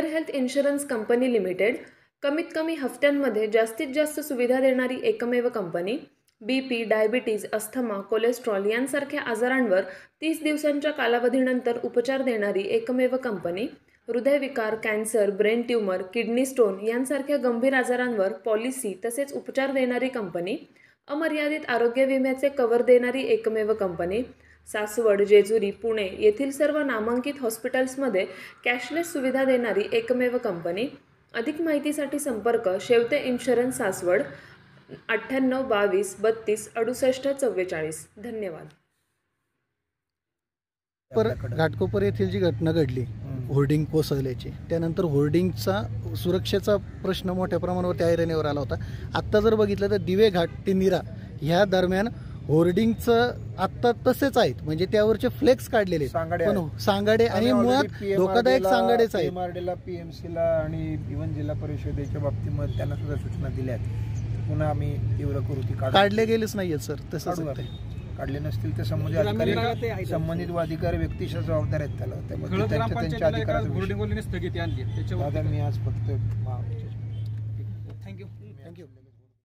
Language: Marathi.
Fair health insurance company limited, कमीत कमी हफ्त्यांमध्ये जास्तीत जास्त सुविधा देणारी एकमेव company. BP, diabetes, asthma, cholesterol यांसारख्या आजारांवर 30 दिवसांच्या कालावधीनंतर उपचार देणारी एकमेव कंपनी. हृदयविकार, cancer, brain tumour, kidney stone यांसारख्या गंभीर आजारांवर पॉलिसी तसेच उपचार देणारी कंपनी. अमर्यादित आरोग्य विम्याचे कव्हर देणारी एकमेव कंपनी. सासवड, जेजुरी, पुणे येथील सर्व नामांकित हॉस्पिटल्समध्ये कॅशलेस सुविधा देणारी एकमेव कंपनी. अधिक माहितीसाठी संपर्क शेवते इन्शुरन्स, सासवड, 98 22 32 68 44. धन्यवाद. घाटकोपर येथील जी घटना घडली होर्डिंग कोसळल्याची, त्यानंतर होर्डिंगचा सुरक्षेचा प्रश्न मोठ्या प्रमाणावरती ऐरणीवर आला होता. आत्ता जर बघितलं तर दिवे घाट ते नीरा ह्या दरम्यान होर्डिंगचं आत्ता तसेच आहेत, म्हणजे त्यावरचे फ्लेक्स काढलेले सांगाडे आणि मुळात धोकादायक सांगाडेच आहेत. MRDला, PMCला आणि इव्हन जिल्हा परिषदेच्या बाबतीमध्ये त्यांना सुद्धा सूचना दिल्या आहेत. पुन्हा आम्ही तीव्र कृती काढले गेलेच नाहीयेत सर. तसंच काढले नसतील तर संबंधित अधिकारी व्यक्तिशः जबाबदार आहेत त्याला. त्यामुळे त्यांच्या अधिकारात मी आज फक्त थँक्यू.